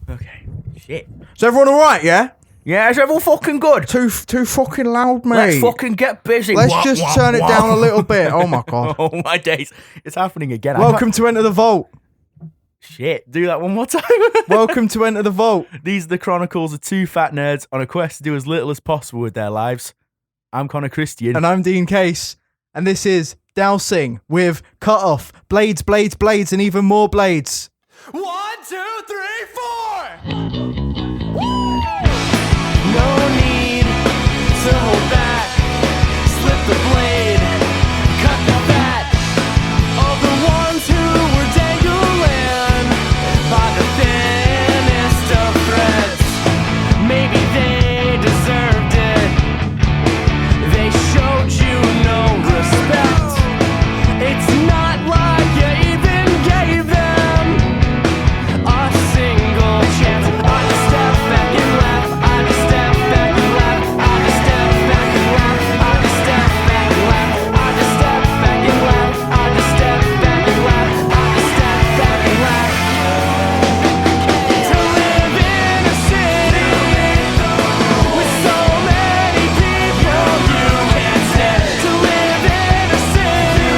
Okay. Shit. Is everyone all right? Yeah. Yeah, is everyone fucking good? Too fucking loud, mate. Let's fucking get busy. Let's just turn it down a little bit. Oh my god. Oh my days. It's happening again. Welcome to Enter the Vault. Shit. Do that one more time. Welcome to Enter the Vault. These are the chronicles of two fat nerds on a quest to do as little as possible with their lives. I'm Connor Christian. And I'm Dean Case. And this is Dowsing with Cutoff, Blades, Blades, Blades, and even more blades. 1, 2, 3, 4! No need to hold back. Slip the blade, cut the fat of the ones who were dangling by the thinnest of threads. Maybe they deserved it. They showed you no respect. It's not like you even gave them a single chance. I just step back and laugh. I just step back and laugh. I just step back and laugh. I just step back and laugh. I just step back and laugh. I just step back and laugh. I just step back and laugh. To live in a city with so many people you can't stand. To live in a city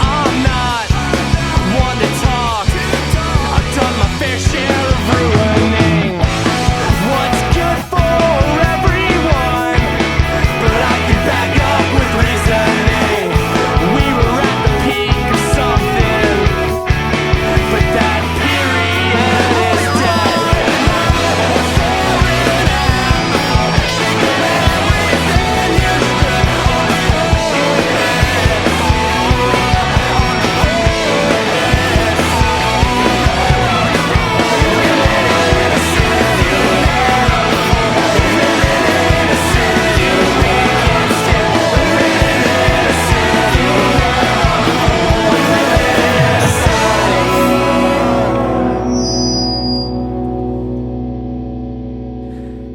I'm not one to talk. I've done my fair share of ruining what's good for everyone, but I can back up with reasoning. We were at the peak of something, but that period is dead.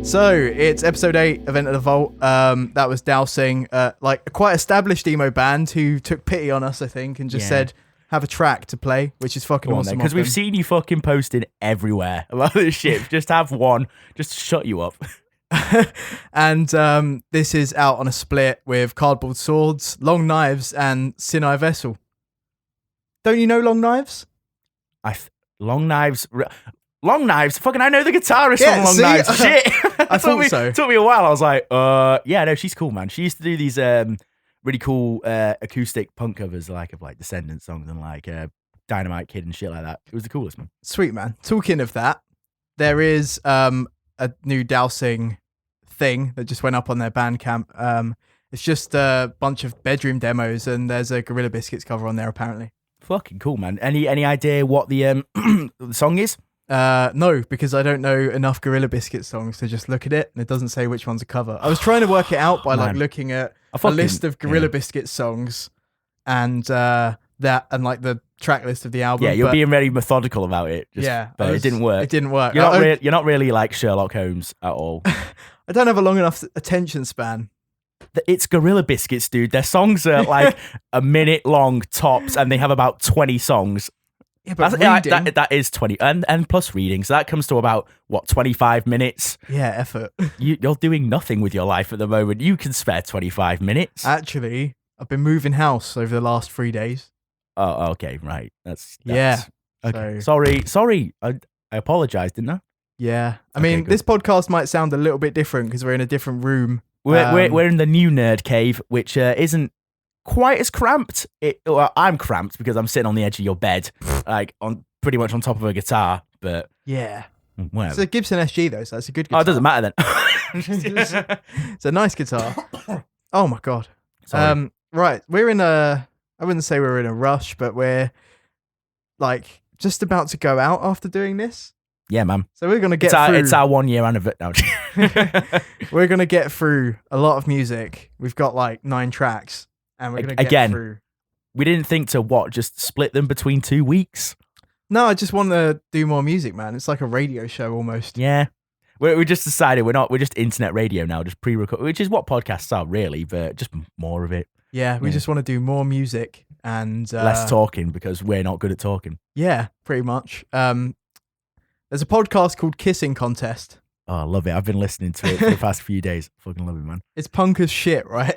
So it's episode 8 of Enter the Vault. That was Dowsing, like a quite established emo band who took pity on us, I think, and just said, have a track to play, which is fucking awesome. Because we've seen you fucking posting everywhere about this shit. Just have one. Just to shut you up. And this is out on a split with Cardboard Swords, Long Knives, and Sinai Vessel. Don't you know Long Knives? Long Knives. Long Knives? Fucking, I know the guitarist Yeah, from Long see? Knives. Shit. I thought so. Took me a while. I was like, yeah, no, she's cool, man. She used to do these really cool acoustic punk covers, like of like Descendant songs and like Dynamite Kid and shit like that. It was the coolest, man. Sweet, man. Talking of that, there is a new Dowsing thing that just went up on their Bandcamp. It's just a bunch of bedroom demos, and there's a Gorilla Biscuits cover on there, apparently. Fucking cool, man. Any idea what the the song is? No, because I don't know enough Gorilla Biscuits songs to just look at it, and it doesn't say which one's a cover. I was trying to work it out by like looking at a list of Gorilla Biscuits songs, and that and like the track list of the album. Yeah, you're being very methodical about it. But it didn't work. It didn't work. You're not really like Sherlock Holmes at all. I don't have a long enough attention span. It's Gorilla Biscuits, dude. Their songs are like a minute long tops, and they have about 20 songs. Yeah, but that is 20, and plus reading. So that comes to about, 25 minutes? Yeah, effort. You're doing nothing with your life at the moment. You can spare 25 minutes. Actually, I've been moving house over the last 3 days. Oh, okay, right. That's yeah. Okay. Sorry. I apologise, didn't I? Yeah. I mean, this podcast might sound a little bit different because we're in a different room. We're in the new nerd cave, which isn't quite as cramped. I'm cramped because I'm sitting on the edge of your bed, like on pretty much on top of a guitar. But yeah, whatever. It's a Gibson SG though, so that's a good guitar. Oh, it doesn't matter then. It's a nice guitar. Oh my god. Sorry. Right, we're in a. I wouldn't say we're in a rush, but we're like just about to go out after doing this. Yeah, man. So we're gonna get through. It's our 1 year anniversary. No. We're gonna get through a lot of music. We've got like 9 tracks, and we're gonna get through. We didn't think to just split them between 2 weeks. No, I just want to do more music, man. It's like a radio show almost. Yeah. We just decided we're just internet radio now, just pre-record, which is what podcasts are really, but just more of it. Yeah, we just want to do more music and less talking because we're not good at talking. Yeah, pretty much. There's a podcast called Kissing Contest. Oh, I love it. I've been listening to it for the past few days. Fucking love it, man. It's punk as shit, right?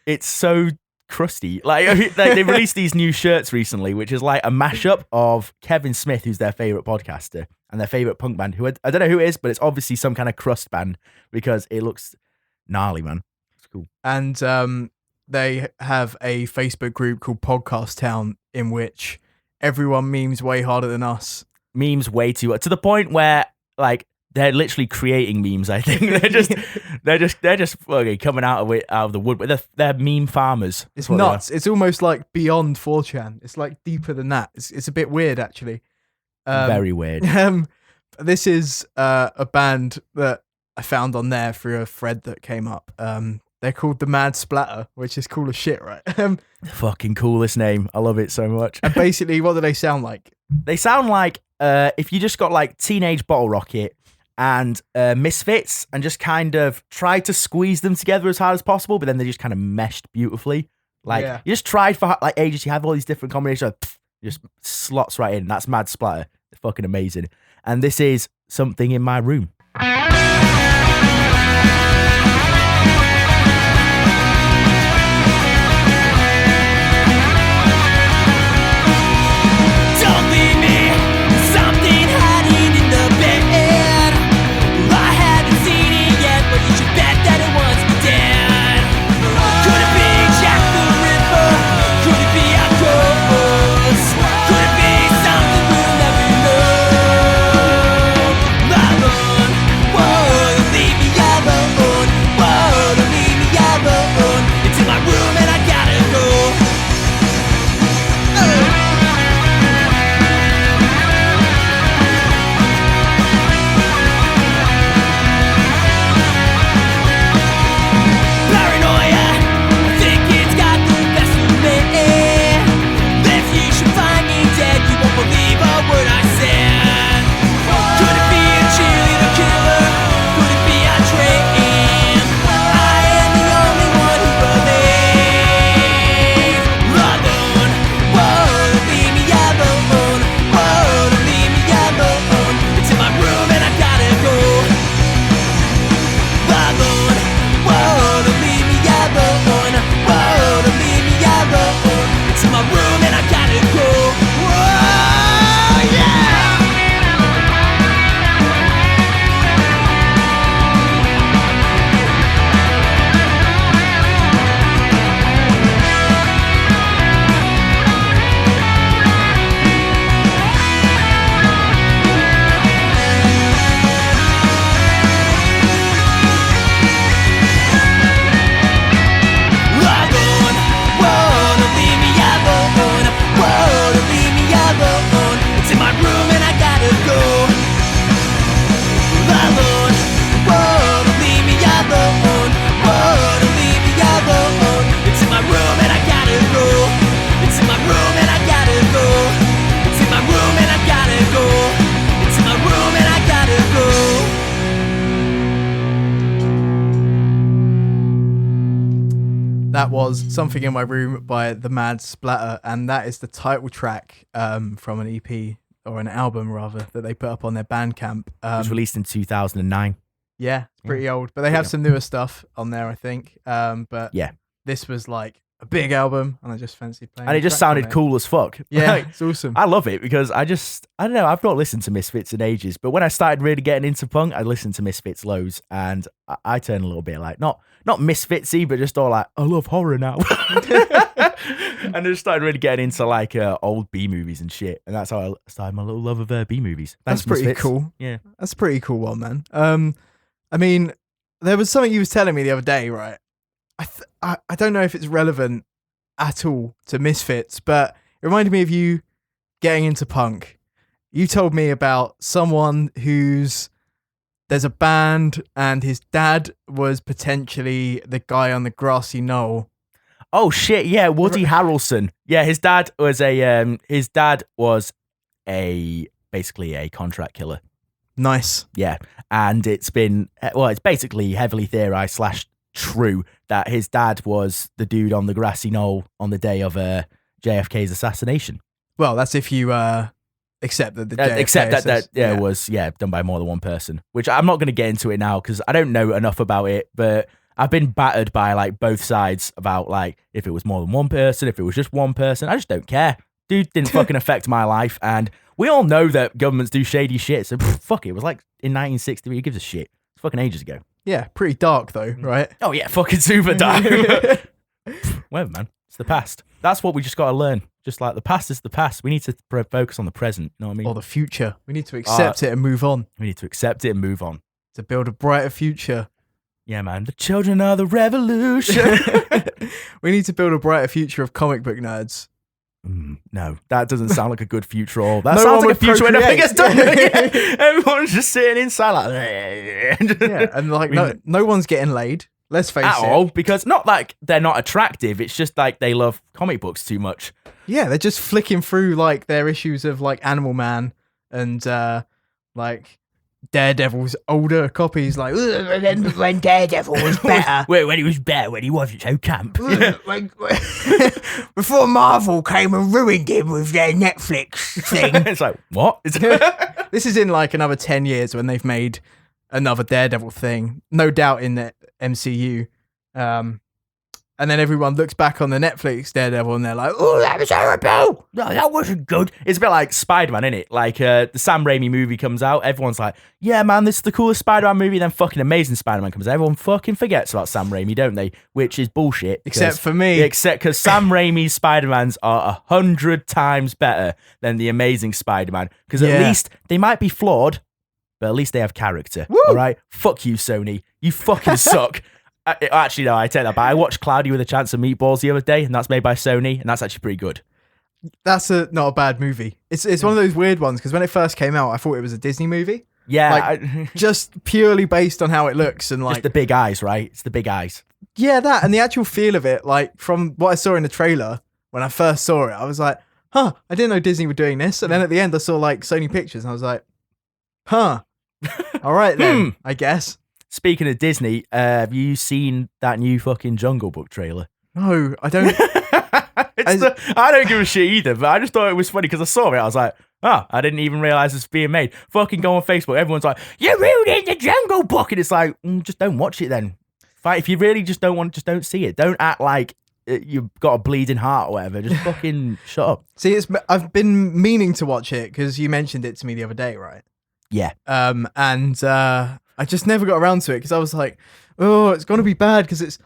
It's so crusty. Like they released these new shirts recently, which is like a mashup of Kevin Smith, who's their favorite podcaster, and their favorite punk band, who I don't know who it is, but it's obviously some kind of crust band because it looks gnarly, man. It's cool. And they have a Facebook group called Podcast Town in which everyone memes way harder than us. Memes way too to the point where like they're literally creating memes. I think they're just fucking coming out of the wood. But they're meme farmers. It's nuts. It's almost like beyond 4chan. It's like deeper than that. It's a bit weird actually. Very weird. This is a band that I found on there through a thread that came up. They're called the Mad Splatter, which is cool as shit, right? Fucking coolest name. I love it so much. And basically, what do they sound like? They sound like if you just got like Teenage Bottle Rocket and Misfits and just kind of tried to squeeze them together as hard as possible, but then they just kind of meshed beautifully. Like you just tried for like ages. You have all these different combinations. Just slots right in. That's Mad Splatter. They're fucking amazing. And this is Something in My Room. That was Something in My Room by the Mad Splatter, and that is the title track from an EP, or an album rather, that they put up on their Bandcamp. It was released in 2009. Yeah, it's pretty old, but they have some newer stuff on there, I think. But yeah, this was like a big album, and I just fancied playing. And it just sounded cool as fuck. Yeah, like, it's awesome. I love it because I don't know, I've not listened to Misfits in ages, but when I started really getting into punk, I listened to Misfits loads, and I turned a little bit like, not Misfitsy, but just all like, I love horror now. And I just started really getting into like old B movies and shit, and that's how I started my little love of B movies. That's pretty Misfits. cool. Yeah, that's a pretty cool one, man. I mean, there was something you was telling me the other day, right? I don't know if it's relevant at all to Misfits, but it reminded me of you getting into punk. You told me about someone there's a band and his dad was potentially the guy on the grassy knoll. Oh shit, yeah, Woody Harrelson. Yeah, his dad was basically a contract killer. Nice. Yeah, and it's basically heavily theorized / true that his dad was the dude on the grassy knoll on the day of JFK's assassination. Well, that's if you accept that the JFK was done by more than one person, which I'm not going to get into it now because I don't know enough about it, but I've been battered by like both sides about like if it was more than one person, if it was just one person. I just don't care. Dude didn't fucking affect my life, and we all know that governments do shady shit, so fuck it. It was like in 1960, who gives a shit? It's fucking ages ago. Yeah, pretty dark though, right? Oh yeah, fucking super dark. Whatever, man. It's the past. That's what we just got to learn. Just like the past is the past. We need to focus on the present. You know what I mean? Or the future. We need to accept it and move on. We need to accept it and move on. To build a brighter future. Yeah, man. The children are the revolution. We need to build a brighter future of comic book nerds. No, that doesn't sound like a good future at all. That sounds like a future where nothing gets done. Everyone's just sitting inside like and like no one's getting laid. Let's face it. At all, because not like they're not attractive. It's just like they love comic books too much. Yeah, they're just flicking through like their issues of like Animal Man and like Daredevil's older copies, like remember when Daredevil was better? When he was better, when he wasn't so camp. Before Marvel came and ruined him with their Netflix thing. It's like, what? This is in like another 10 years when they've made another Daredevil thing, no doubt in the MCU. And then everyone looks back on the Netflix Daredevil and they're like, oh, that was horrible. No, that wasn't good. It's a bit like Spider-Man, isn't it? Like the Sam Raimi movie comes out. Everyone's like, yeah, man, this is the coolest Spider-Man movie. Then fucking Amazing Spider-Man comes out. Everyone fucking forgets about Sam Raimi, don't they? Which is bullshit. Except for me. Except because Sam Raimi's Spider-Mans are 100 times better than the Amazing Spider-Man. Because at least they might be flawed, but at least they have character. Woo! All right? Fuck you, Sony. You fucking suck. Actually, no, I take that back. I watched Cloudy with a Chance of Meatballs the other day, and that's made by Sony, and that's actually pretty good. That's not a bad movie. It's one of those weird ones, because when it first came out, I thought it was a Disney movie. Yeah. Like, just purely based on how it looks. And like just the big eyes, right? It's the big eyes. Yeah, that, and the actual feel of it, like, from what I saw in the trailer, when I first saw it, I was like, huh, I didn't know Disney were doing this. And then at the end, I saw, like, Sony Pictures, and I was like, huh, all right then, I guess. Speaking of Disney, have you seen that new fucking Jungle Book trailer? No, I don't. I don't give a shit either, but I just thought it was funny because I saw it. I was like, oh, I didn't even realize it's being made. Fucking go on Facebook. Everyone's like, you're ruining the Jungle Book. And it's like, just don't watch it then. If you really just don't want, just don't see it. Don't act like you've got a bleeding heart or whatever. Just fucking shut up. See, I've been meaning to watch it because you mentioned it to me the other day, right? Yeah. I just never got around to it because I was like, oh, it's going to be bad because it's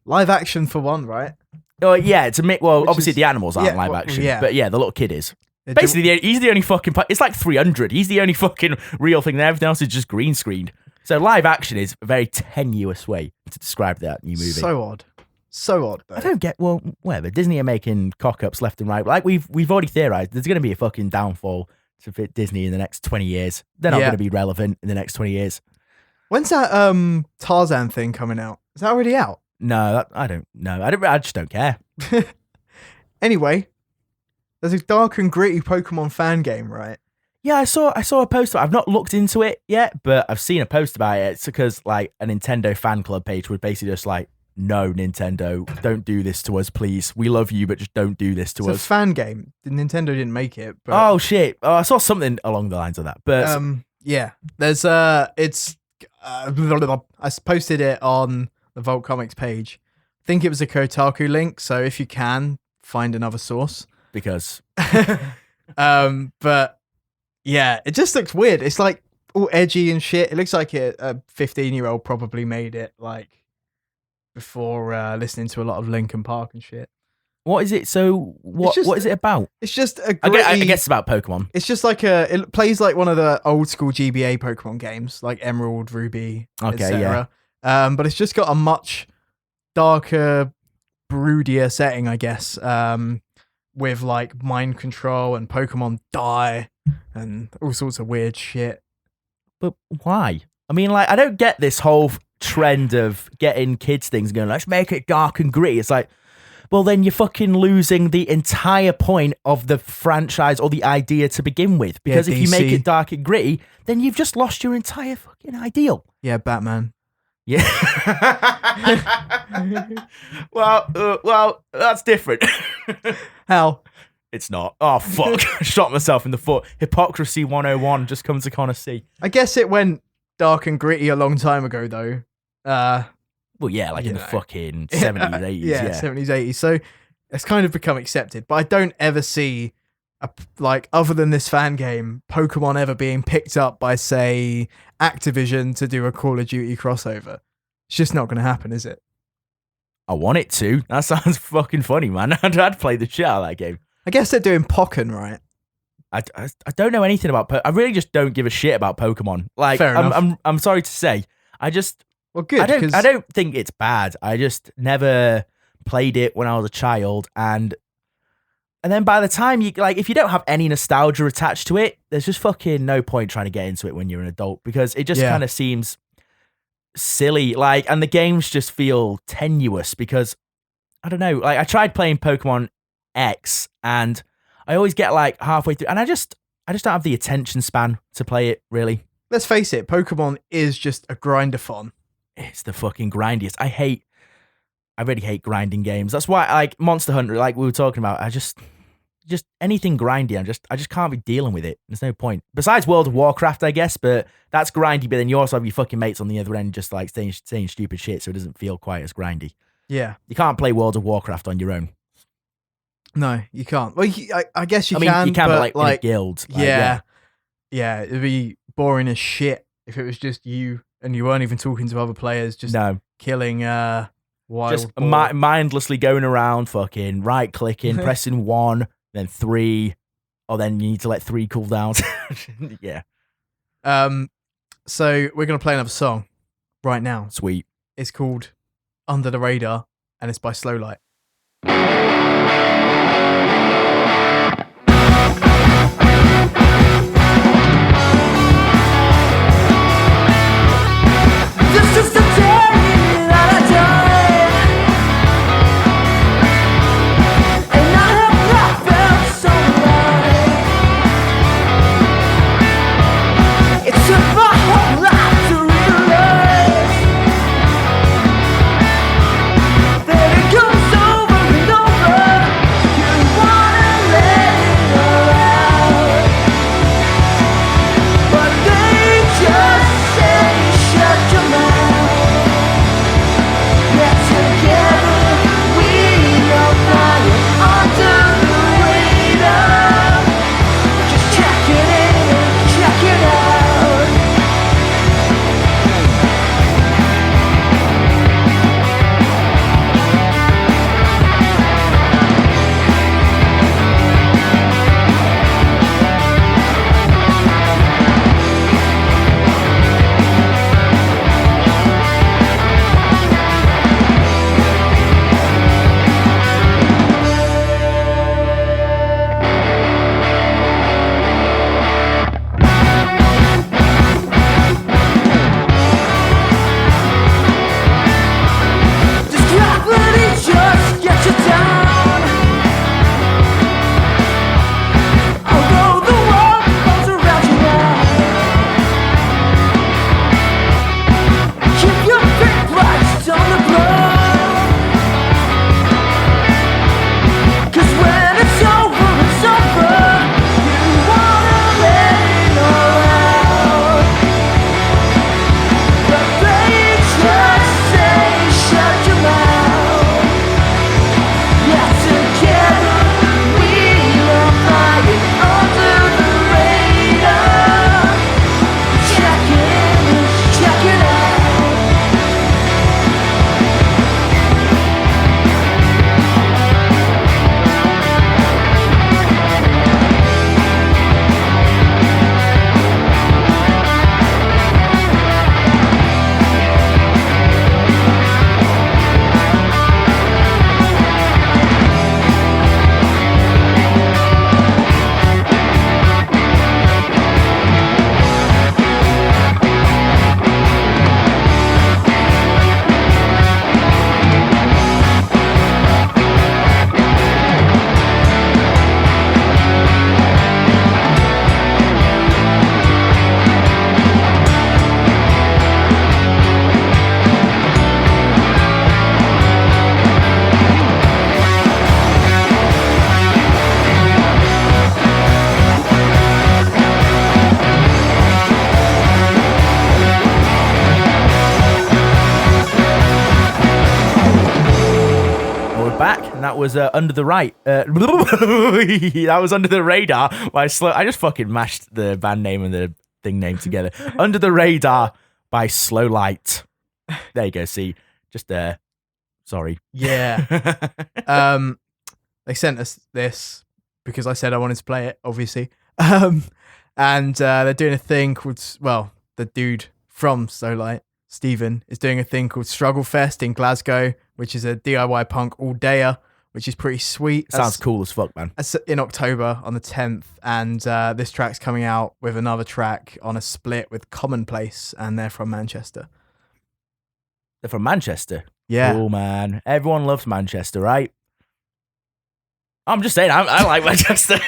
live action for one, right? Oh, yeah, it's obviously the animals aren't live action, but yeah, the little kid is. Basically, he's the only fucking... It's like 300. He's the only fucking real thing, and everything else is just green screened. So live action is a very tenuous way to describe that new movie. So odd. So odd, though. I don't get... Well, whatever. Disney are making cock-ups left and right. Like, we've already theorized, there's going to be a fucking downfall to fit Disney in the next 20 years. They're not going to be relevant in the next 20 years. When's that Tarzan thing coming out? Is that already out? No, I don't know. I just don't care. Anyway, there's a dark and gritty Pokemon fan game, right? Yeah, I saw a post. I've not looked into it yet, but I've seen a post about it. It's because like a Nintendo fan club page would basically just like, no, Nintendo, don't do this to us, please. We love you, but just don't do this to us. It's a fan game. Nintendo didn't make it. But... Oh shit! Oh, I saw something along the lines of that. But yeah, there's it's. I posted it on the Vault Comics page. I think it was a Kotaku link, so if you can, find another source. Because but yeah, it just looks weird. It's like all edgy and shit. It looks like a 15-year-old probably made it like before listening to a lot of Linkin Park and shit. What is it? So what is it about? It's just a gritty, I guess it's about Pokemon. It's just like it plays like one of the old school GBA Pokemon games, like Emerald, Ruby, etc. Yeah. But it's just got a much darker, broodier setting, I guess, with like mind control and Pokemon die and all sorts of weird shit. But why? I mean, like, I don't get this whole trend of getting kids things and going, let's make it dark and gritty. It's like, well, then you're fucking losing the entire point of the franchise or the idea to begin with. Because if you make it dark and gritty, then you've just lost your entire fucking ideal. Yeah, Batman. Yeah. Well, that's different. How? It's not. Oh, fuck. Shot myself in the foot. Hypocrisy 101 just comes to Connor C. I guess it went dark and gritty a long time ago, though. Well, yeah, like in the fucking 70s, 80s. Yeah, 70s, 80s. So it's kind of become accepted. But I don't ever see, other than this fan game, Pokemon ever being picked up by, say, Activision to do a Call of Duty crossover. It's just not going to happen, is it? I want it to. That sounds fucking funny, man. I'd play the shit out of that game. I guess they're doing Pokken, right? I don't know anything about I really just don't give a shit about Pokemon. Like, Fair enough. I'm sorry to say. Well, good. I don't think it's bad. I just never played it when I was a child, and then by the time if you don't have any nostalgia attached to it, there's just fucking no point trying to get into it when you're an adult, because it just kind of seems silly. Like, and the games just feel tenuous because I don't know. Like, I tried playing Pokemon X, and I always get like halfway through, and I just don't have the attention span to play it, really. Let's face it, Pokemon is just a grind-a-thon. It's the fucking grindiest. I really hate grinding games. That's why, like, Monster Hunter, like we were talking about, I just anything grindy, I just can't be dealing with it. There's no point. Besides World of Warcraft, I guess, but that's grindy, but then you also have your fucking mates on the other end just like saying stupid shit, so it doesn't feel quite as grindy. Yeah. You can't play World of Warcraft on your own. No, you can't. Well, I guess you can. I mean, you can, but like in a guild. Yeah, it'd be boring as shit if it was just you and you weren't even talking to other players, just killing wild just mindlessly going around, fucking right clicking, pressing 1, then 3. Oh, then you need to let 3 cool down. Yeah. So we're gonna play another song right now. Sweet. It's called Under the Radar, and it's by Slowlight. This is the day that I died, and I have not felt so right. It took my whole life to realize that it goes over and over. was Under the Right. That was Under the Radar by I just fucking mashed the band name and the thing name together. Under the Radar by Slowlight. There you go. See, just sorry. Yeah. They sent us this because I said I wanted to play it, obviously. And they're doing a thing called, the dude from Slowlight, Stephen, is doing a thing called Struggle Fest in Glasgow, which is a DIY punk all-dayer, which is pretty sweet. Sounds cool as fuck, man. That's in October on the 10th, and this track's coming out with another track on a split with Commonplace, and they're from Manchester. They're from Manchester? Yeah. Cool, man. Everyone loves Manchester, right? I'm just saying, I like Manchester.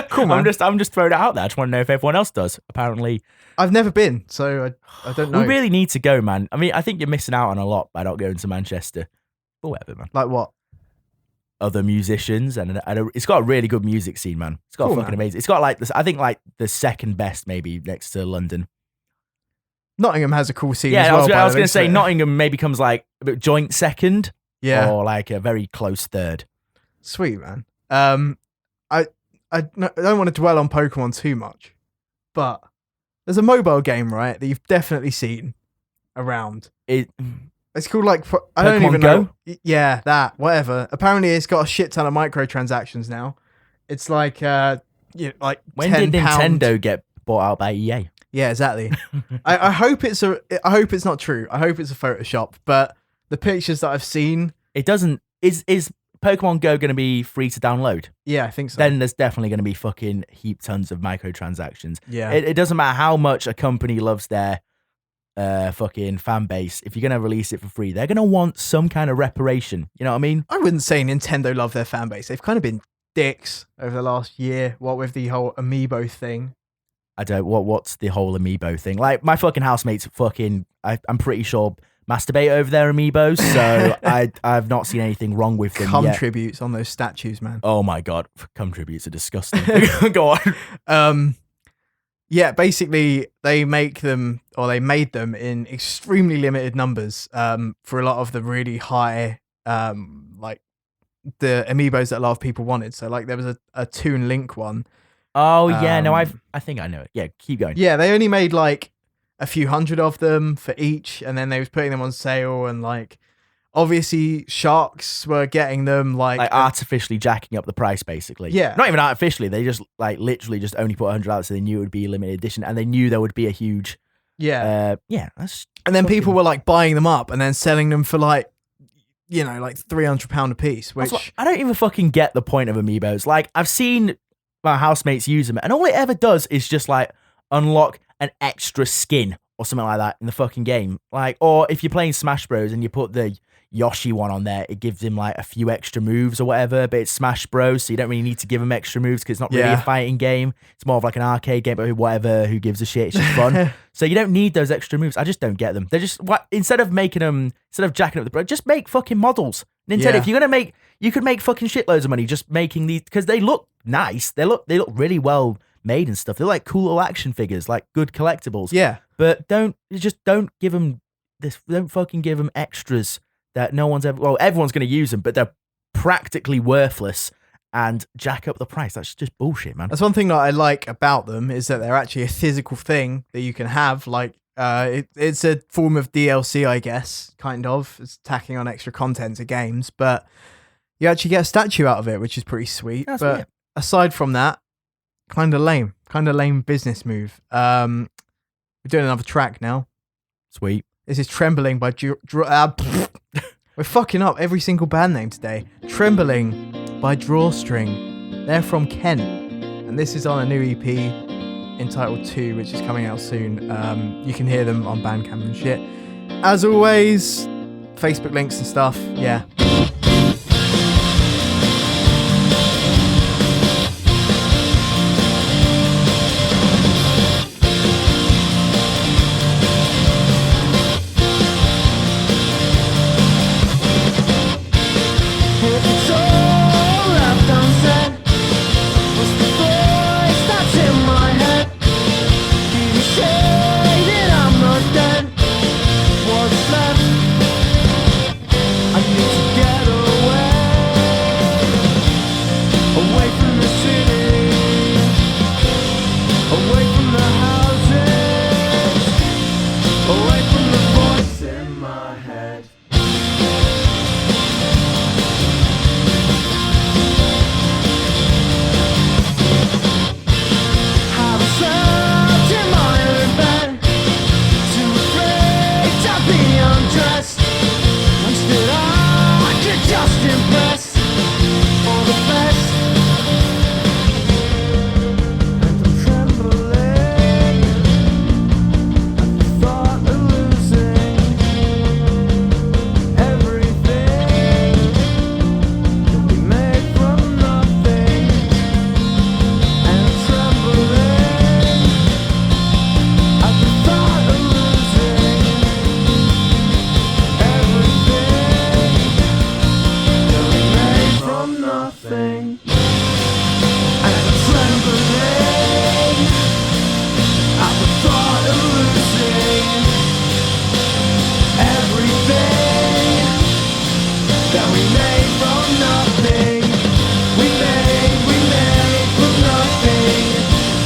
Cool, man. I'm just throwing it out there. I just want to know if everyone else does. Apparently, I've never been, so I don't know. We really need to go, man. I mean, I think you're missing out on a lot by not going to Manchester. But whatever, man. Like what? Other musicians, and it's got a really good music scene, man. It's got fucking amazing. It's got like this. I think like the second best, maybe next to London. Nottingham has a cool scene. Yeah, as well, I was going to say Nottingham maybe comes like a bit joint second. Yeah, or like a very close third. Sweet, man. I don't want to dwell on Pokemon too much, but there's a mobile game, right, that you've definitely seen around. It's called like I don't even know. Yeah, that whatever. Apparently, it's got a shit ton of microtransactions now. It's like like when £10. did Nintendo get bought out by EA? Yeah, exactly. I hope it's not true. I hope it's a Photoshop. But the pictures that I've seen, it doesn't. Is Pokemon Go going to be free to download? Yeah, I think so. Then there's definitely going to be fucking heap tons of microtransactions. Yeah. It doesn't matter how much a company loves their fucking fan base. If you're going to release it for free, they're going to want some kind of reparation. You know what I mean? I wouldn't say Nintendo love their fan base. They've kind of been dicks over the last year. What with the whole amiibo thing. I don't. What's the whole amiibo thing? Like my fucking housemates fucking. I'm pretty sure masturbate over their amiibos, so I've not seen anything wrong with them Cum yet. tributes on those statues, man. Oh my god, cum tributes are disgusting. Go on. Yeah, basically they made them in extremely limited numbers for a lot of the really high like the amiibos that a lot of people wanted. So like there was a Toon Link one. Oh yeah, no, I think I know it. Yeah, keep going. Yeah, they only made like a few hundred of them for each, and then they was putting them on sale, and like obviously sharks were getting them like artificially jacking up the price, basically. Yeah, not even artificially. They just like literally just only put 100 out, so they knew it would be a limited edition, and they knew there would be a huge yeah. That's and then people were like buying them up and then selling them for like like £300 a piece. Which I don't even fucking get the point of amiibos. Like I've seen my housemates use them, and all it ever does is just like unlock an extra skin or something like that in the fucking game. Like, or if you're playing Smash Bros and you put the Yoshi one on there, it gives him like a few extra moves or whatever, but it's Smash Bros, so you don't really need to give him extra moves because it's not really a fighting game. It's more of like an arcade game, but whatever, who gives a shit, it's just fun. So you don't need those extra moves. I just don't get them. They're just, instead of jacking up the price, just make fucking models. Nintendo, if you're gonna make, you could make fucking shitloads of money just making these, because they look nice. They look really well made and stuff. They're like cool little action figures, like good collectibles. Yeah. But don't give them this. Don't fucking give them extras that no one's ever. Well, everyone's going to use them, but they're practically worthless and jack up the price. That's just bullshit, man. That's one thing that I like about them is that they're actually a physical thing that you can have. Like, it's a form of DLC, I guess, kind of. It's tacking on extra content to games, but you actually get a statue out of it, which is pretty sweet. That's but weird. Aside from that, kind of lame business move. We're doing another track now. Sweet. This is Trembling by we're fucking up every single band name today. Trembling by Drawstring. They're from Kent, and this is on a new EP entitled 2, which is coming out soon. You can hear them on Bandcamp and shit. As always, Facebook links and stuff. Yeah. I need to nothing. And I'm trembling at the thought of losing everything that we made from nothing. We made from nothing.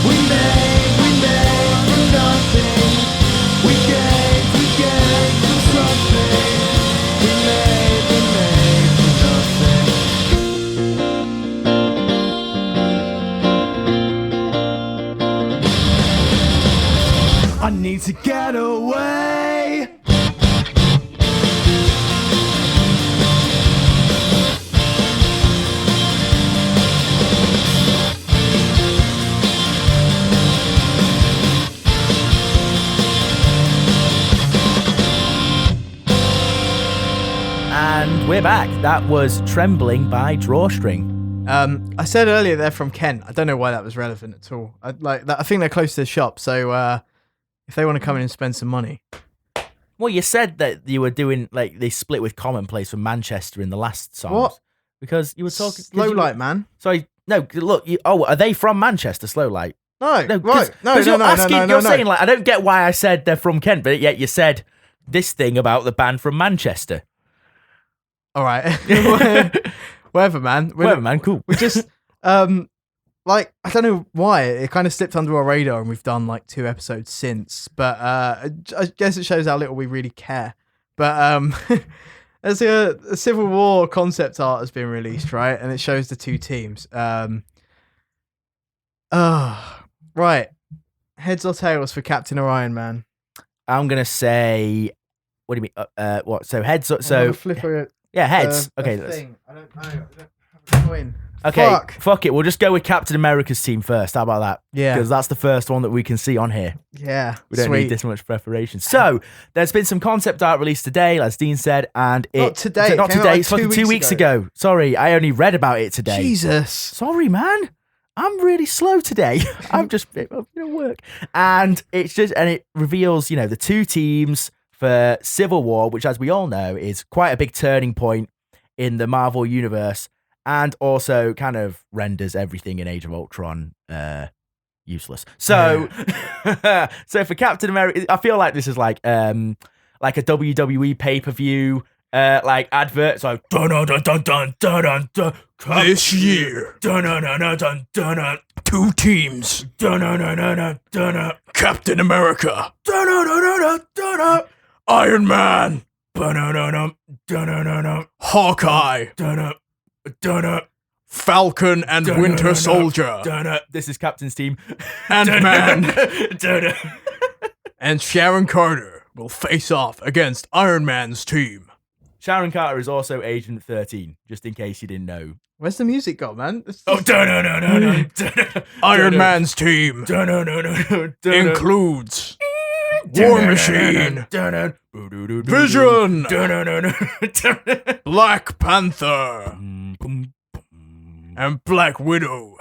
We made from nothing. We gave from something. We made from nothing. I need to get away. And we're back. That was Trembling by Drawstring. I said earlier they're from Kent. I don't know why that was relevant at all. I think they're close to the shop, so if they want to come in and spend some money. Well, you said that you were doing, like, they split with Commonplace from Manchester in the last song. What? Because you were talking... Slowlight, man. Sorry, no, look, are they from Manchester, Slowlight? No, No, right. No, you're no, asking, you're no. saying, like, I don't get why I said they're from Kent, but yet you said this thing about the band from Manchester. All right. Whatever, man. Whatever, man, cool. We just, like, I don't know why. It kind of slipped under our radar and we've done, like, 2 episodes since. But I guess it shows how little we really care. But there's a Civil War concept art has been released, right? And it shows the 2 teams. Right. Heads or tails for Captain or Iron Man? I'm going to say... What do you mean? What? So heads... So... Yeah, heads. Okay. I don't know. I don't have a coin. Okay, fuck it. We'll just go with Captain America's team first. How about that? Yeah. Because that's the first one that we can see on here. Yeah. We don't need this much preparation. So, there's been some concept art released today, as Dean said, and it... Not today. Not today. It's fucking 2 weeks ago. Sorry, I only read about it today. Jesus. Sorry, man. I'm really slow today. I'm just work. And it's just... And it reveals, the 2 teams for Civil War, which, as we all know, is quite a big turning point in the Marvel universe, and also kind of renders everything in Age of Ultron useless. So, so for Captain America, I feel like this is like a WWE pay-per-view like advert. So dun dun dun dun dun dun dun. This year, Dun dun dun dun dun dun. 2 teams. Dun dun dun dun dun dun. Captain America. Dun dun dun dun dun dun. Iron Man. Dun dun dun dun dun dun. Hawkeye. Dun dun dun. Falcon and Winter Soldier. This is Captain's team. Ant-Man. And Sharon Carter will face off against Iron Man's team. Sharon Carter is also Agent 13, just in case you didn't know. Where's the music gone, man? Iron Man's team includes War Machine, Vision, Black Panther, and Black Widow.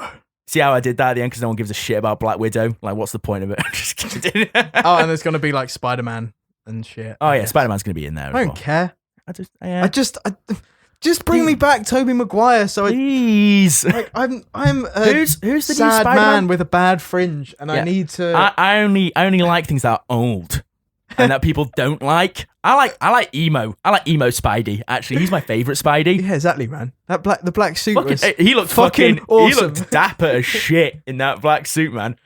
See how I did that at the end because no one gives a shit about Black Widow? Like, what's the point of it? Just kidding. Oh, and there's going to be like Spider-Man and shit. Oh, yeah, Spider-Man's going to be in there. I don't care. I Just bring me back Tobey Maguire. So please. I'm a who's the sad new Spider-Man? man with a bad fringe, and I need to. I only like things that are old and that people don't like. I like emo. I like emo Spidey. Actually, he's my favorite Spidey. Yeah, exactly, man. The black suit was he looked fucking He awesome. looked dapper as shit in that black suit, man.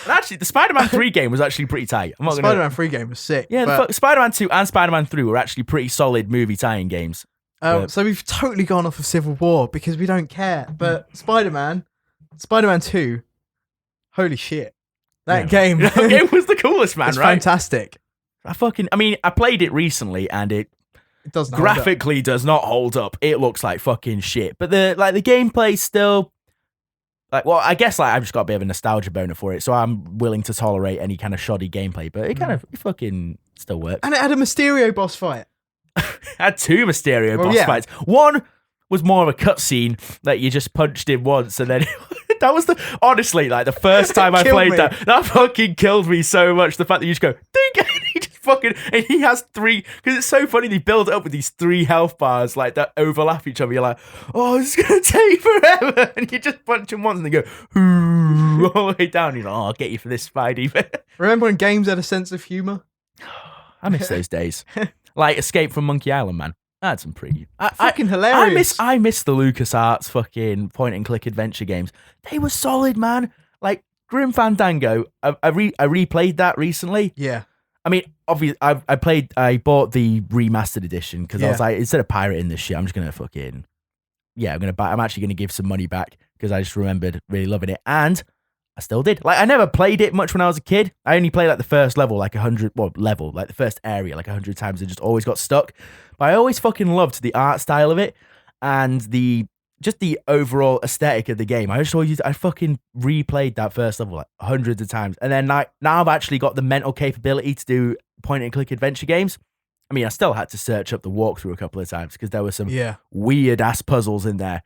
And actually, the Spider-Man 3 game was actually pretty tight. Spider-Man 3 game was sick. Yeah, the Spider-Man 2 and Spider-Man 3 were actually pretty solid movie tie-in games. So we've totally gone off of Civil War because we don't care. But Spider-Man 2, holy shit. That game was the coolest, man, it's right? Fantastic. I played it recently and it doesn't graphically does not hold up. It looks like fucking shit. But the gameplay still... I guess I've just got a bit of a nostalgia boner for it, so I'm willing to tolerate any kind of shoddy gameplay, but it it fucking still works. And it had a Mysterio boss fight. Had 2 Mysterio boss fights. One was more of a cutscene that you just punched in once, and then that was honestly, the first time I played that fucking killed me so much. The fact that you just go, ding, and he just fucking, and he has 3, because it's so funny, they build it up with these 3 health bars like that overlap each other. You're like, oh, it's gonna take forever, and you just punch him once and they go all the way down. You're like, oh, I'll get you for this, Spidey. Remember when games had a sense of humor? I miss those days. Like Escape from Monkey Island, man. That's some pretty fucking hilarious. I miss the LucasArts fucking point and click adventure games. They were solid, man. Like Grim Fandango. I replayed that recently. Yeah. I mean, obviously, I bought the remastered edition because I was like, instead of pirating this shit, I'm just gonna fucking I'm actually gonna give some money back because I just remembered really loving it, and I still did. Like, I never played it much when I was a kid. I only played like the first level, like the first area, like 100 times. And just always got stuck. But I always fucking loved the art style of it and the overall aesthetic of the game. I fucking replayed that first level like hundreds of times. And then now I've actually got the mental capability to do point and click adventure games. I mean, I still had to search up the walkthrough a couple of times because there were some weird ass puzzles in there.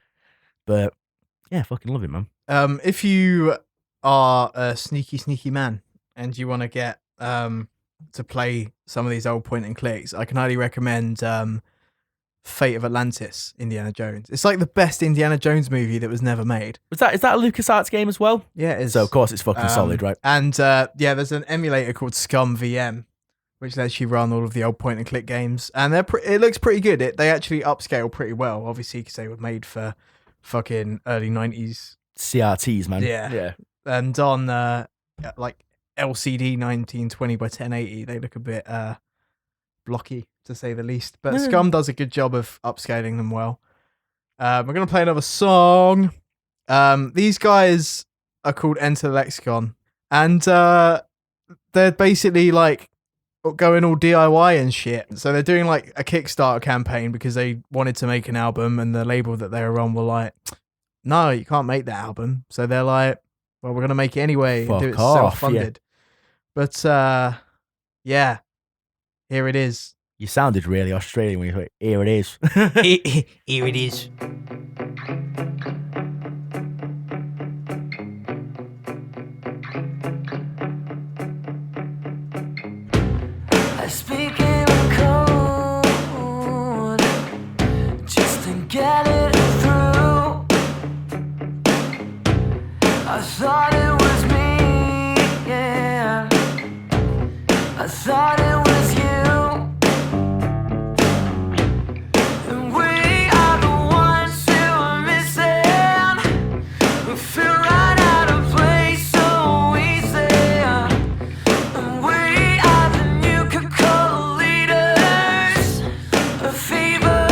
But yeah, fucking love it, man. If you are a sneaky man and you want to get to play some of these old point and clicks, I can highly recommend Fate of Atlantis, Indiana Jones. It's like the best Indiana Jones movie that was never made. Is that a LucasArts game as well? Yeah, it is. So of course it's fucking solid, right? And there's an emulator called Scum VM, which lets you run all of the old point and click games, and it looks pretty good. They actually upscale pretty well, obviously, because they were made for fucking early 90s CRTs, man. Yeah. And on like LCD 1920 by 1080, they look a bit blocky, to say the least. But Scum does a good job of upscaling them well. We're going to play another song. These guys are called EnterTheLexicon, and they're basically like going all DIY and shit. So they're doing like a Kickstarter campaign because they wanted to make an album, and the label that they were on were like, no, you can't make that album. So they're like, well, we're going to make it anyway and do it self-funded. Yeah. But, yeah, here it is. You sounded really Australian when you went, here it is. Here it is. I speak in code just to get it through. I thought it was me, yeah. I thought it was you. And we are the ones who are missing. We feel right out of place so easy. And we are the new Coca-Cola leaders of fever.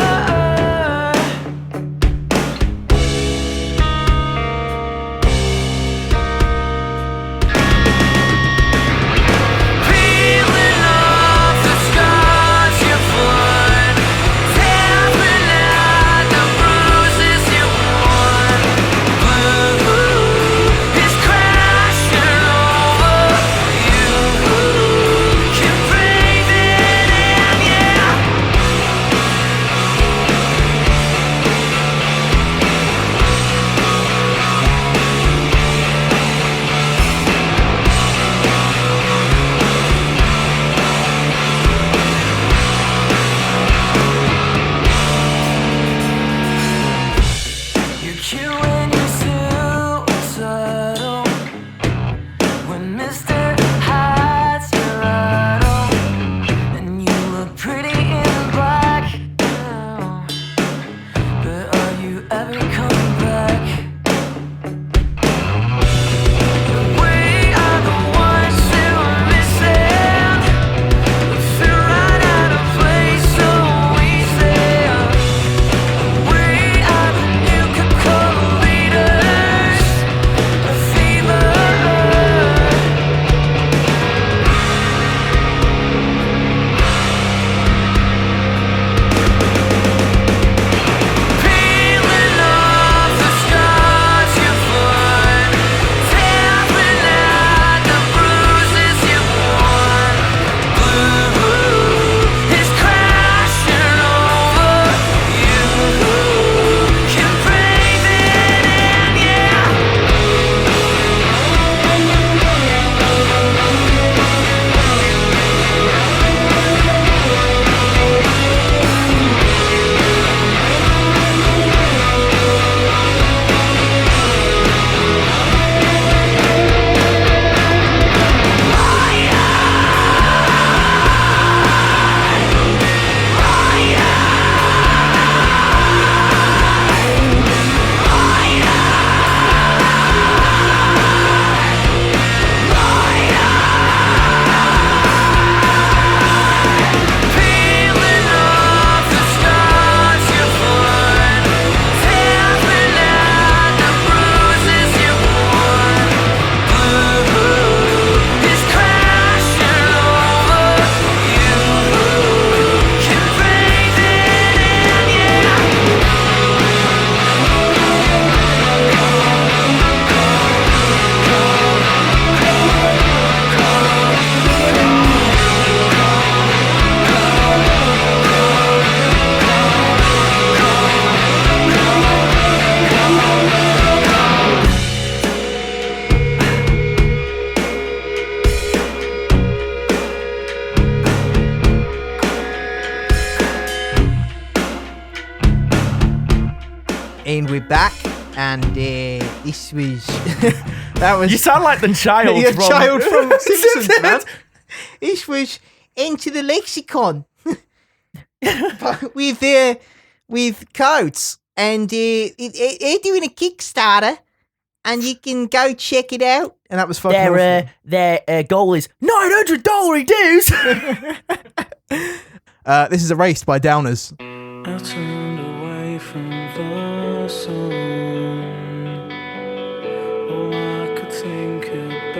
Feeling back, and this was that was You sound like the child the from child from Simpsons, man. This was EnterTheLexicon with codes, and they're doing a Kickstarter, and you can go check it out. And that was fucking awful. Their goal is $900 dues. This is Erased by Downers. I turned away from the sun. All I could think about,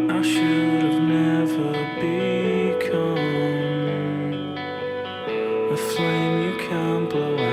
I should have never become a flame you can't blow out.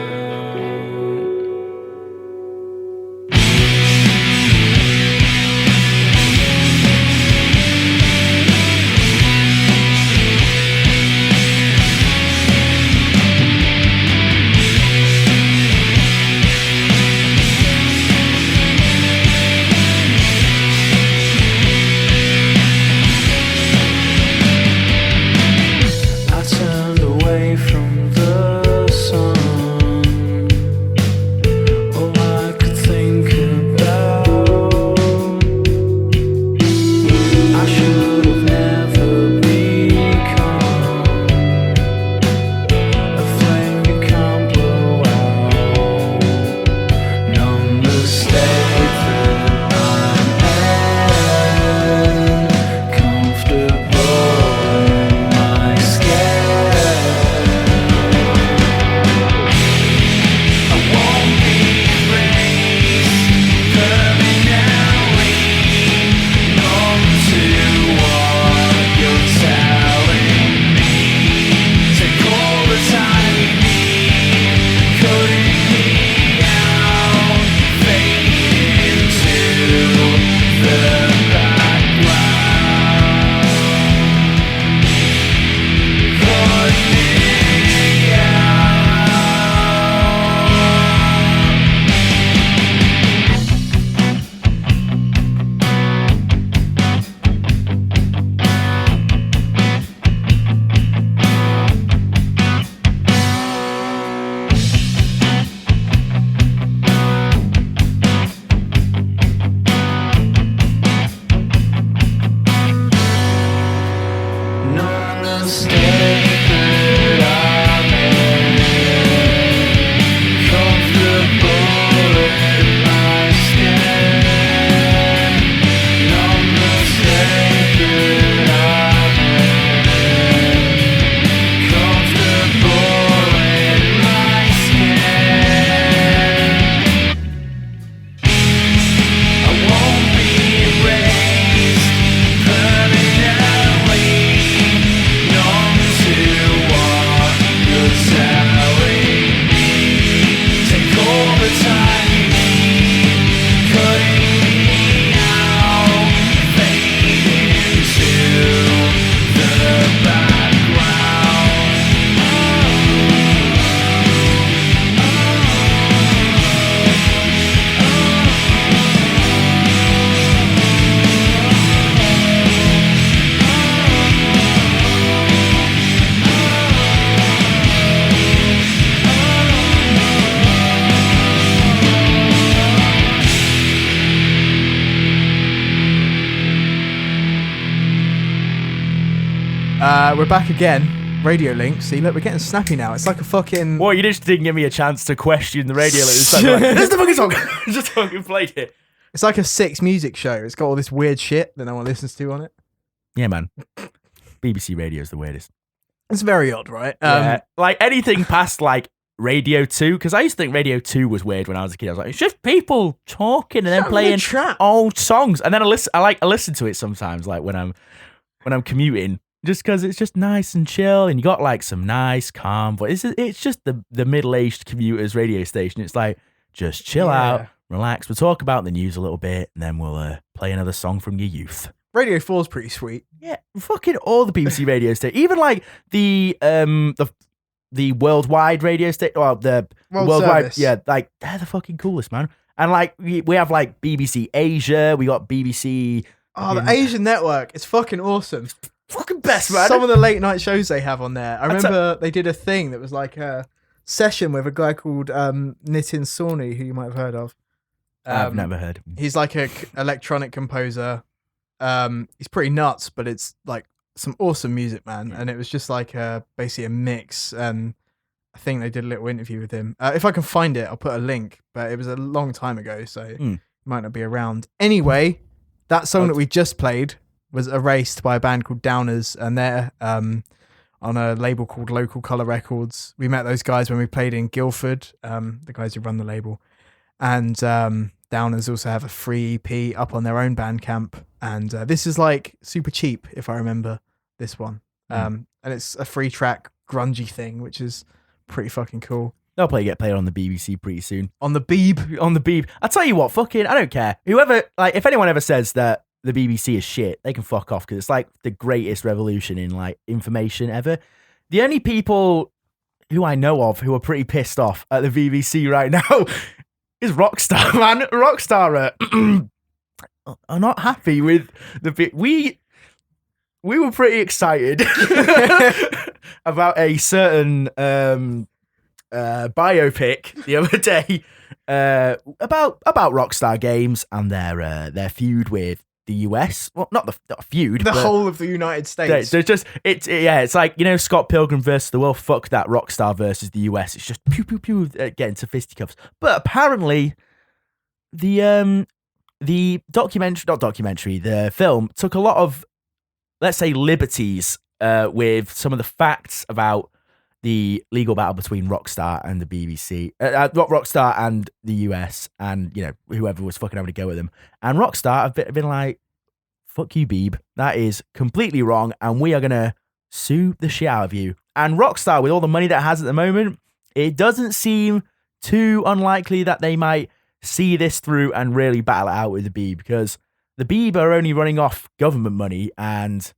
We're back again. Radio link. See, look, we're getting snappy now. It's like a fucking... Well, you just didn't give me a chance to question the radio link. It's like, this is the fucking song. Just fucking played it. It's like a Six music show. It's got all this weird shit that no one listens to on it. Yeah, man. BBC Radio is the weirdest. It's very odd, right? Yeah. Like anything past like Radio 2, because I used to think Radio 2 was weird when I was a kid. I was like, it's just people talking and then playing old songs. And then I listen to it sometimes, like when I'm commuting. Just because it's just nice and chill, and you got like some nice, calm voice. It's just the middle-aged commuters radio station. It's like, just chill out, relax. We'll talk about the news a little bit, and then we'll play another song from your youth. Radio 4 is pretty sweet. Yeah, fucking all the BBC radio stations, even like the worldwide radio station, or the worldwide, service. Yeah, like they're the fucking coolest, man. And like we have like BBC Asia, we got BBC. Oh, the Asian network, it's fucking awesome. Fucking best, man. Some of the late night shows they have on there. I remember they did a thing that was like session with a guy called Nitin Sawhney, who you might have heard of. I've never heard. He's like a electronic composer. He's pretty nuts, but it's like some awesome music, man. And it was just like basically a mix. And I think they did a little interview with him. If I can find it, I'll put a link. But it was a long time ago, so it might not be around. Anyway, that song that we just played was erased by a band called Downers, and they're on a label called Local Colour Records. We met those guys when we played in Guildford, the guys who run the label. And Downers also have a free EP up on their own Bandcamp. And this is like super cheap, if I remember this one. And it's a free track grungy thing, which is pretty fucking cool. They'll probably get played on the BBC pretty soon. On the Beeb. On the Beeb. I tell you what, fucking, I don't care. Whoever, like, if anyone ever says that the BBC is shit, they can fuck off, because it's like the greatest revolution in like information ever. The only people who I know of who are pretty pissed off at the BBC right now is Rockstar, man. Rockstar are not happy with the we were pretty excited about a certain biopic the other day about Rockstar Games and their feud with the US. Well, not a feud, the whole of the United States. There's just it's like, you know, Scott Pilgrim versus the world. Fuck that, Rockstar versus the US. It's just pew pew pew, getting to fisticuffs. But apparently, the film took a lot of, let's say, liberties with some of the facts about the legal battle between Rockstar and the BBC, Rockstar and the US, and, you know, whoever was fucking having a go at them. And Rockstar have been like, fuck you, Beeb. That is completely wrong, and we are going to sue the shit out of you. And Rockstar, with all the money that it has at the moment, it doesn't seem too unlikely that they might see this through and really battle it out with the Beeb, because the Beeb are only running off government money, and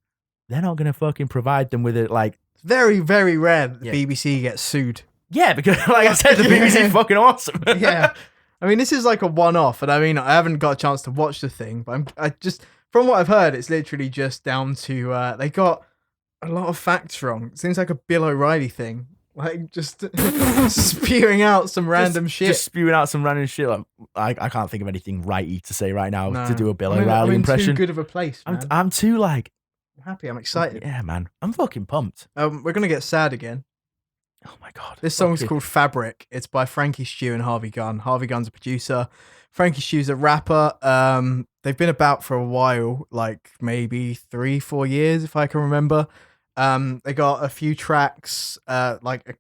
they're not going to fucking provide them with it, like, very, very rare that the BBC gets sued. Yeah, because like I said, the BBC is fucking awesome. Yeah. I mean, this is like a one-off, and I mean, I haven't got a chance to watch the thing, but I just, from what I've heard, it's literally just down to, they got a lot of facts wrong. It seems like a Bill O'Reilly thing. Like, just spewing out some random shit. Just spewing out some random shit. Like, I can't think of anything righty to say right now to do a Bill O'Reilly impression. I'm in too good of a place, man. I'm too, like... I'm happy, I'm excited. Yeah, man. I'm fucking pumped. We're going to get sad again. Oh my God. This song's called Fabric. It's by Frankie Stew and Harvey Gunn. Harvey Gunn's a producer. Frankie Stew's a rapper. They've been about for a while, like maybe 3-4 years, if I can remember. They got a few tracks, like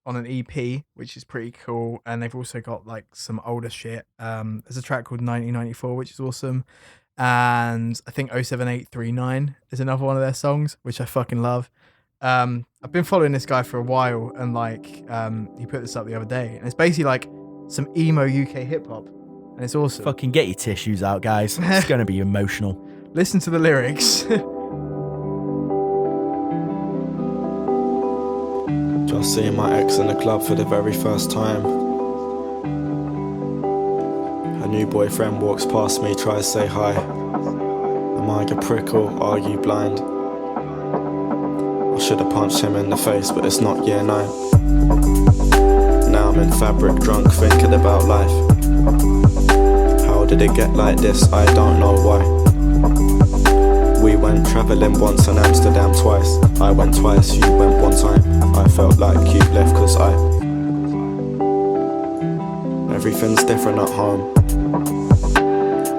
on an EP, which is pretty cool. And they've also got like some older shit. There's a track called 1994, which is awesome. And I think 07839 is another one of their songs, which I fucking love. I've been following this guy for a while, and like he put this up the other day, and it's basically like some emo UK hip hop, and it's awesome. Fucking get your tissues out, guys. It's gonna be emotional. Listen to the lyrics. Just seeing my ex in the club for the very first time. A new boyfriend walks past me, tries to say hi. Am I a prick or are you blind? I should have punched him in the face, but it's not year 9. Now I'm in fabric, drunk, thinking about life. How did it get like this? I don't know why. We went travelling once and Amsterdam twice. I went twice, you went one time. I felt like you left cause everything's different at home.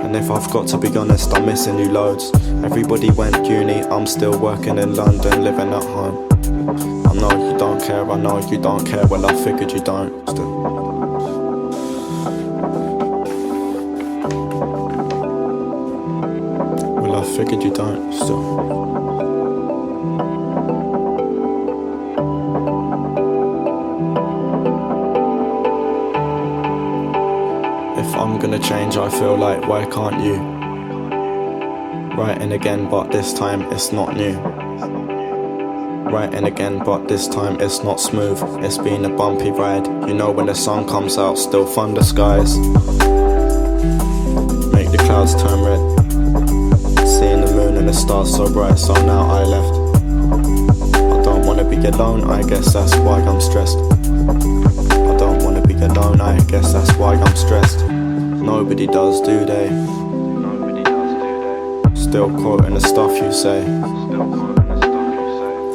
And if I've got to be honest, I'm missing you loads. Everybody went uni, I'm still working in London, living at home. I know you don't care, I know you don't care. Well, I figured you don't still. Well, I figured you don't still. I'm gonna change, I feel like, why can't you? Writing again, but this time it's not new. Writing again, but this time it's not smooth. It's been a bumpy ride. You know when the sun comes out, still thunder skies. Make the clouds turn red. Seeing the moon and the stars so bright, so now I left. I don't wanna be alone, I guess that's why I'm stressed. night, guess that's why I'm stressed. Nobody does, do they? Still quoting the stuff you say.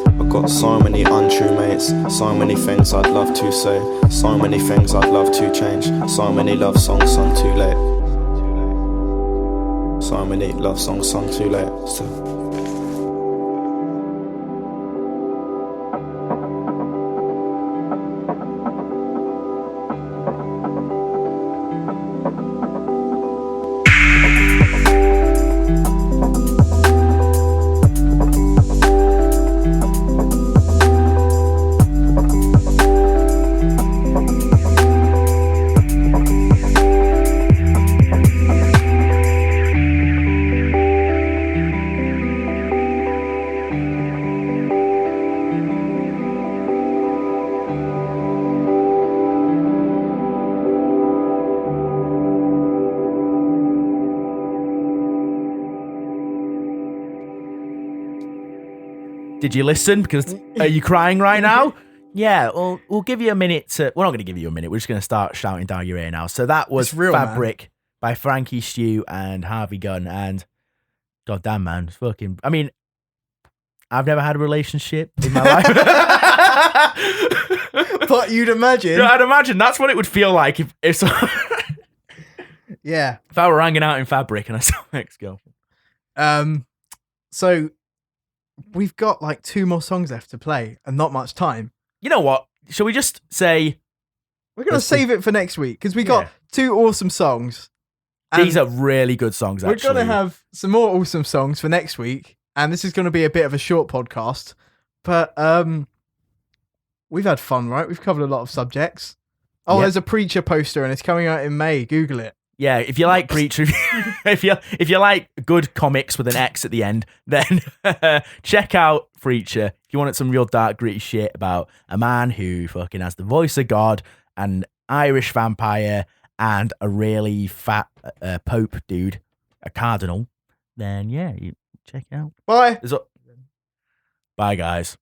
I've got so many untrue mates, so many things I'd love to say, so many things I'd love to change, so many love songs sung too late. So many love songs sung too late. Did you listen? Because are you crying right now? Yeah, well, we'll give you a minute to... We're not going to give you a minute. We're just going to start shouting down your ear now. So that was Fabric by Frankie, Stu, and Harvey Gunn. And goddamn, man, it's fucking... I mean, I've never had a relationship in my life. But you'd imagine. Yeah, I'd imagine that's what it would feel like if so... Yeah. If I were hanging out in Fabric and I saw my ex-girlfriend. So we've got like 2 more songs left to play and not much time. You know what? Shall we just say... We're going to save it for next week because we got 2 awesome songs. These are really good songs, actually. We're going to have some more awesome songs for next week. And this is going to be a bit of a short podcast. But we've had fun, right? We've covered a lot of subjects. Oh, there's a Preacher poster and it's coming out in May. Google it. Yeah, if you like Preacher, if you like good comics with an X at the end, then check out Preacher. If you wanted some real dark, gritty shit about a man who fucking has the voice of God, an Irish vampire, and a really fat Pope dude, a cardinal, then yeah, you check it out. Bye. Bye, guys.